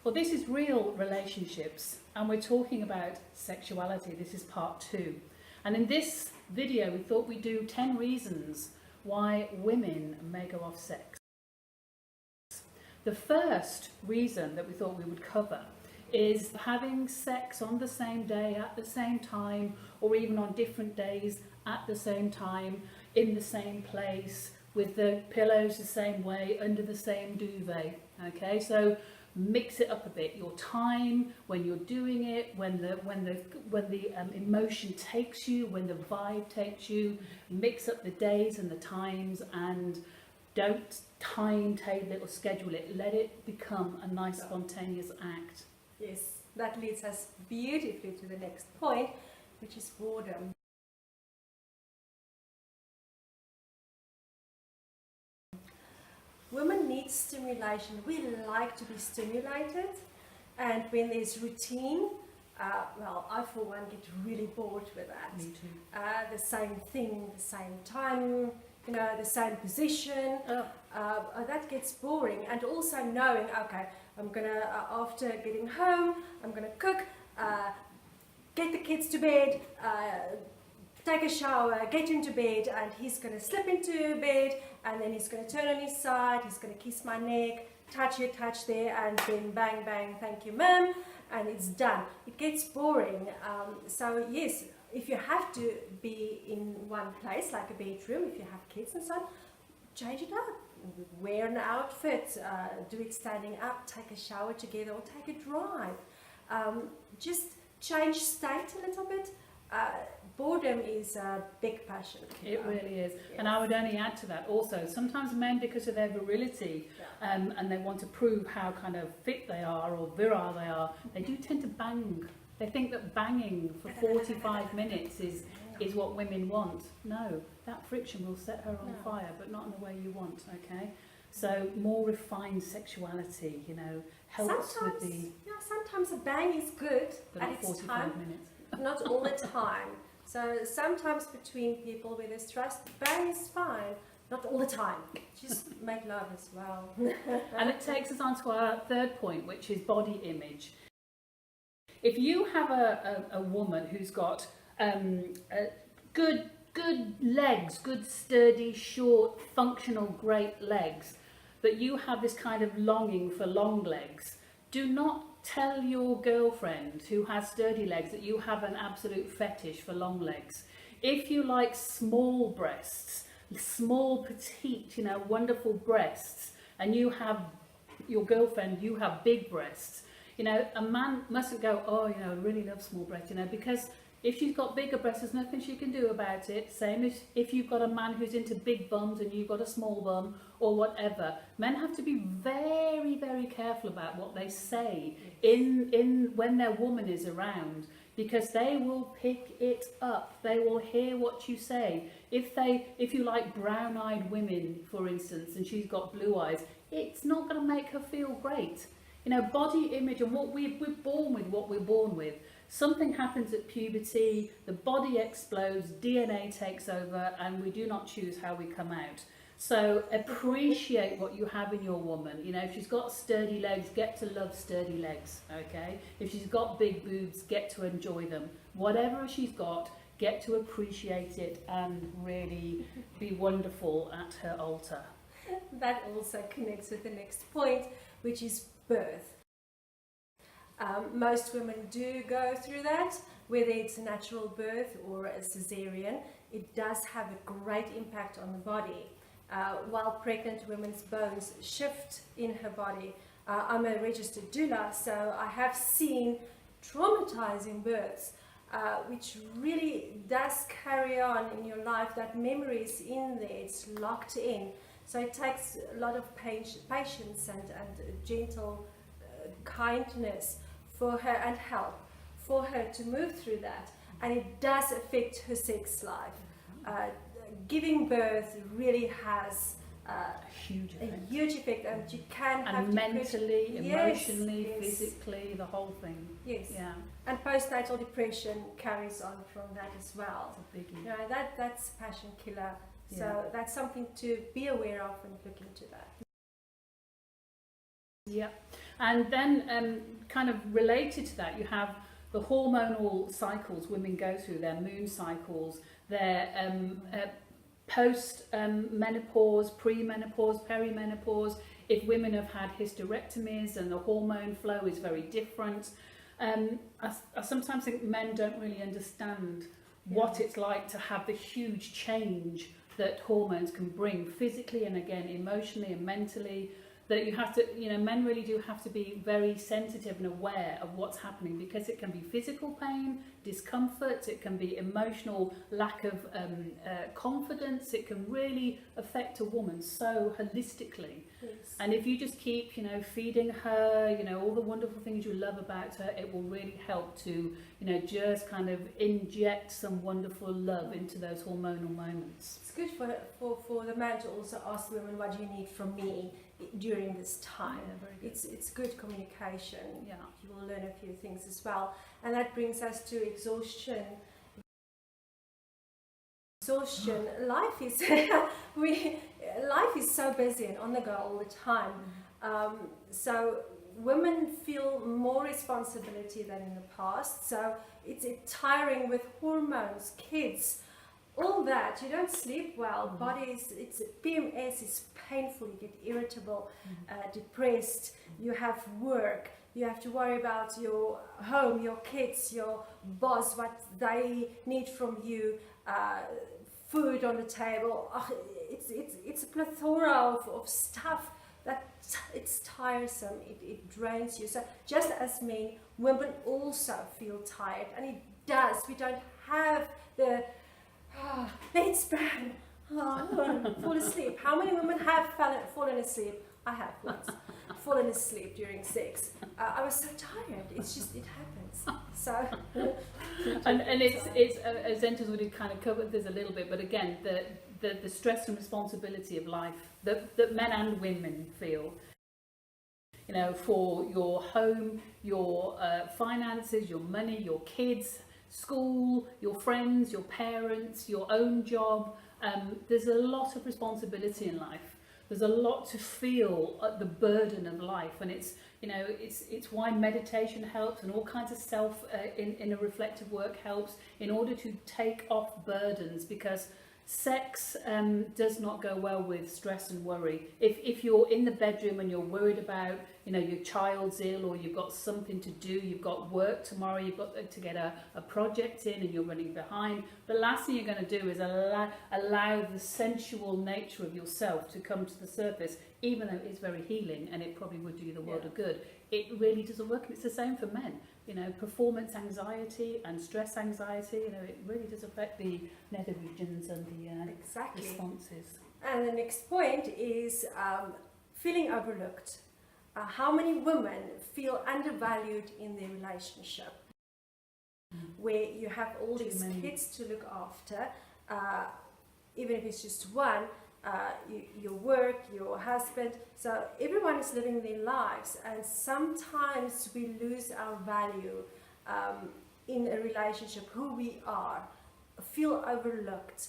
Well, this is real relationships, and we're talking about sexuality. This is part 2. And in this video, we thought we'd do 10 reasons why women may go off sex. The first reason that we thought we would cover is having sex on the same day, at the same time, or even on different days at the same time, in the same place, with the pillows the same way, under the same duvet. Okay, so mix it up a bit. Your time, when you're doing it, when the emotion takes you, when the vibe takes you, mix up the days and the times, and don't timetable it or schedule it. Let it become a nice spontaneous act. Yes, that leads us beautifully to the next point, which is boredom. Women need stimulation. We like to be stimulated, and when there's routine, well, I for one get really bored with that. Me too. The same thing, the same time, you know, the same position. That gets boring. And also knowing, okay, I'm gonna, after getting home, I'm gonna cook, get the kids to bed, take a shower, get into bed, and he's going to slip into bed, and then he's going to turn on his side, he's going to kiss my neck, touch here, touch there, and then bang, bang, thank you, ma'am, and it's done. It gets boring. So yes, if you have to be in one place, like a bedroom, if you have kids and so on, change it up. Wear an outfit, do it standing up, take a shower together, or take a drive. Just change state a little bit. Boredom is a big passion. It really is. Yes. And I would only add to that also, sometimes men, because of their virility, and they want to prove how kind of fit they are or virile they are, they do tend to bang. They think that banging for 45 minutes is what women want. No, that friction will set her on fire, but not in the way you want, okay? So more refined sexuality, you know, helps sometimes, with the... Yeah, sometimes a bang is good But at not its 45 time. minutes. Not all the time. So sometimes between people where there's trust, bang is fine. Not all the time. Just make love as well. And it takes us on to our third point, which is body image. If you have a woman who's got good legs, good sturdy, short, functional, great legs, but you have this kind of longing for long legs, do not tell your girlfriend who has sturdy legs that you have an absolute fetish for long legs. If you like small breasts, small, petite, you know, wonderful breasts, and you have your girlfriend, you have big breasts, you know, a man mustn't go, oh, you know, I really love small breasts, you know, because if she's got bigger breasts, there's nothing she can do about it. Same as if you've got a man who's into big bums and you've got a small bum or whatever. Men have to be very, very careful about what they say in when their woman is around, because they will pick it up. They will hear what you say. If you like brown-eyed women, for instance, and she's got blue eyes, it's not going to make her feel great. You know, body image and what we're born with, what we're born with. Something happens at puberty, the body explodes, DNA takes over, and we do not choose how we come out. So appreciate what you have in your woman. You know, if she's got sturdy legs, get to love sturdy legs, okay? If she's got big boobs, get to enjoy them. Whatever she's got, get to appreciate it and really be wonderful at her altar. That also connects with the next point, which is birth. Most women do go through that, whether it's a natural birth or a cesarean. It does have a great impact on the body. While pregnant women's bones shift in her body. I'm a registered doula, so I have seen traumatizing births, which really does carry on in your life. That memory is in there, it's locked in. So it takes a lot of patience and gentle kindness for her and help for her to move through that. And it does affect her sex life. Giving birth really has a huge effect, and you can have to mentally, emotionally, physically, the whole thing. Yes. Yeah. And postnatal depression carries on from that as well. It's a biggie. You know, that's a passion killer. So that's something to be aware of and look into that. Yeah. And then kind of related to that, you have the hormonal cycles women go through, their moon cycles, their post-menopause, pre-menopause, perimenopause. If women have had hysterectomies and the hormone flow is very different. I sometimes think men don't really understand what it's like to have the huge change that hormones can bring physically and again emotionally and mentally, that you have to, men really do have to be very sensitive and aware of what's happening, because it can be physical pain, discomfort, it can be emotional lack of confidence, it can really affect a woman so holistically. Yes. And if you just keep, feeding her, all the wonderful things you love about her, it will really help to, just kind of inject some wonderful love into those hormonal moments. It's good for the man to also ask the women, what do you need from me during this time? Yeah, very good. It's good communication. Yeah. You will learn a few things as well. And that brings us to exhaustion. Life is life is so busy and on the go all the time. So women feel more responsibility than in the past. So it's tiring with hormones, kids, all that. You don't sleep well. It's PMS is painful. You get irritable, depressed. You have work. You have to worry about your home, your kids, your boss, what they need from you. Food on the table. It's a plethora of stuff that it's tiresome. It drains you. So just as men, women also feel tired, and it does. We don't have the let's burn. Fall asleep. How many women have fallen asleep? I have once fallen asleep during sex. I was so tired. It happens. So, and it's as Zentas would kind of covered this a little bit, but again, the stress and responsibility of life that men and women feel, for your home, your finances, your money, your kids, school, your friends, your parents, your own job. There's a lot of responsibility in life. There's a lot to feel the burden of life, and it's why meditation helps, and all kinds of self in a reflective work helps in order to take off burdens, because sex does not go well with stress and worry. If you're in the bedroom and you're worried about your child's ill, or you've got something to do, you've got work tomorrow, you've got to get a project in and you're running behind, the last thing you're going to do is allow the sensual nature of yourself to come to the surface, even though it's very healing and it probably would do you the world of good. It really doesn't work, and it's the same for men. Performance anxiety and stress anxiety, it really does affect the nether regions and the responses. And the next point is feeling overlooked. How many women feel undervalued in their relationship, where you have all these kids to look after, even if it's just one, your work, your husband, so everyone is living their lives, and sometimes we lose our value in a relationship, who we are, feel overlooked.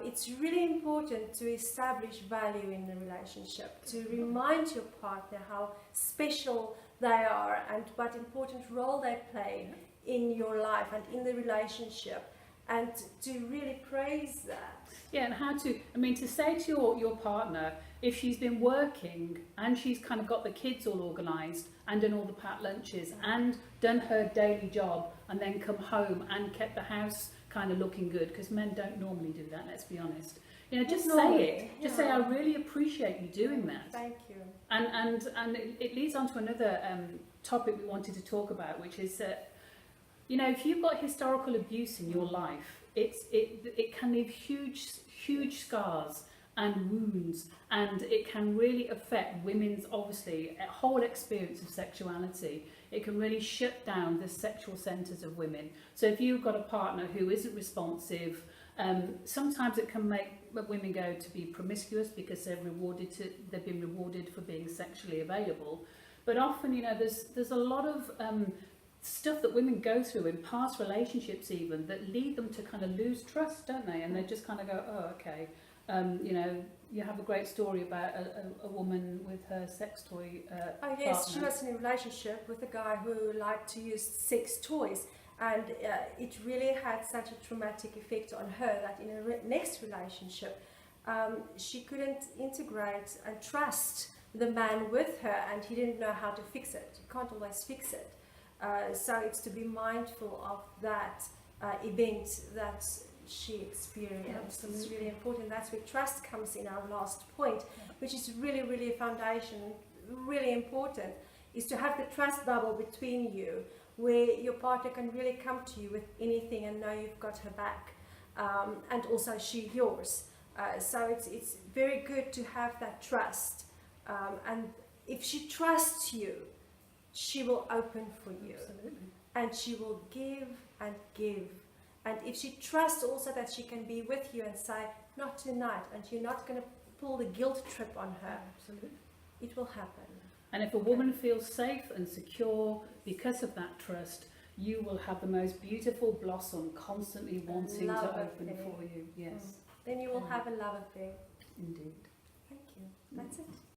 It's really important to establish value in the relationship, to remind your partner how special they are and what important role they play in your life and in the relationship, and to really praise that. Yeah, and how to say to your partner, if she's been working and she's kind of got the kids all organised and done all the packed lunches and done her daily job, and then come home and kept the house kind of looking good, because men don't normally do that, let's be honest. Just say it. Just say, I really appreciate you doing that. Thank you. And it leads on to another topic we wanted to talk about, which is that, if you've got historical abuse in your life, it can leave huge scars and wounds, and it can really affect women's, obviously, whole experience of sexuality. It can really shut down the sexual centres of women. So if you've got a partner who isn't responsive, sometimes it can make women go to be promiscuous because they've been rewarded for being sexually available. But often, there's a lot of stuff that women go through in past relationships even, that lead them to kind of lose trust, don't they? And they just kind of go, oh, okay, You know, you have a great story about a woman with her sex toy Oh yes, partner. she was in a relationship with a guy who liked to use sex toys, and it really had such a traumatic effect on her that in her next relationship, she couldn't integrate and trust the man with her, and he didn't know how to fix it. You can't always fix it. So it's to be mindful of that event that she experienced. Absolutely. It's really important. That's where trust comes in, our last point, which is really, really a foundation, really important, is to have the trust bubble between you, where your partner can really come to you with anything and know you've got her back, and also she yours. So it's very good to have that trust, and if she trusts you, she will open for you. Absolutely. And she will give and give. And if she trusts also that she can be with you and say, not tonight, and you're not going to pull the guilt trip on her, Absolutely. it will happen. And if a woman feels safe and secure because of that trust, you will have the most beautiful blossom constantly wanting to love open affair. for you. Yes, Then you will have a love affair. indeed. Thank you. That's it.